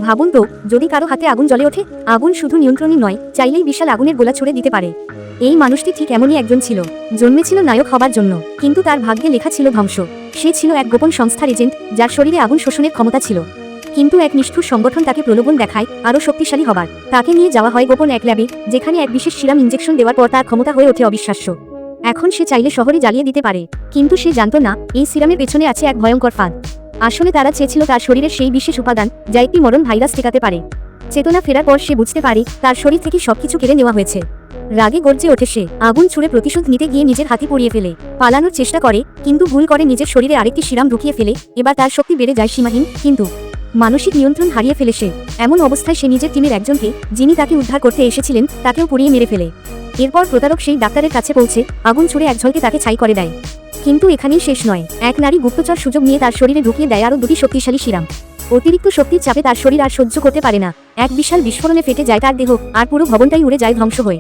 ভাবুন তো, যদি কারো হাতে আগুন জ্বলে ওঠে, আগুন শুধু নিয়ন্ত্রণই নয়, চাইলেই বিশাল আগুনের গোলা ছুড়ে দিতে পারে। এই মানুষটি ঠিক এমনই একজন ছিল। জন্মেছিল নায়ক হবার জন্য, কিন্তু তার ভাগ্যে লেখা ছিল ধ্বংস। সে ছিল এক গোপন সংস্থার এজেন্ট, যার শরীরে আগুন শোষণের ক্ষমতা ছিল। কিন্তু এক নিষ্ঠুর সংগঠন তাকে প্রলোভন দেখায় আরও শক্তিশালী হবার। তাকে নিয়ে যাওয়া হয় গোপন এক ল্যাবে, যেখানে এক বিশেষ সিরাম ইনজেকশন দেওয়ার পর তার ক্ষমতা হয়ে ওঠে অবিশ্বাস্য। এখন সে চাইলে শহরে জ্বালিয়ে দিতে পারে, কিন্তু সে জানতো না এই সিরামের পেছনে আছে এক ভয়ঙ্কর ফাঁদ। আসলে তারা চেয়েছিল তার শরীরের সেই বিশেষ উপাদান, যা একটি মরণ ভাইরাস ঠেকাতে পারে। চেতনা ফেরার পর সে বুঝতে পারে তার শরীর থেকে সবকিছু কেড়ে নেওয়া হয়েছে। রাগে গর্জে ওঠে সে, আগুন ছুড়ে প্রতিশোধ নিতে গিয়ে নিজের হাতি পুড়িয়ে ফেলে। পালানোর চেষ্টা করে, কিন্তু ভুল করে নিজের শরীরে আরেকটি সিরাম ঢুকিয়ে ফেলে। এবার তার শক্তি বেড়ে যায় সীমাহীন, কিন্তু মানসিক নিয়ন্ত্রণ হারিয়ে ফেলে সে। এমন অবস্থায় সে নিজের টিমের একজনকে, যিনি তাকে উদ্ধার করতে এসেছিলেন, তাকেও পুড়িয়ে মেরে ফেলে। এরপর প্রতারক সেই ডাক্তারের কাছে পৌঁছে আগুন ছুড়ে এক ঝলকে তাকে ছাই করে দেয়। কিন্তু এখানেই শেষ নয়, এক নারী গুপ্তচর সুযোগ নিয়ে তার শরীরে ঢুকিয়ে দেয় আরও দুটি শক্তিশালী সিরাম। অতিরিক্ত শক্তির চাপে তার শরীর আর সহ্য করতে পারে না। এক বিশাল বিস্ফোরণে ফেটে যায় তার দেহ, আর পুরো ভবনটাই উড়ে যায় ধ্বংস হয়ে।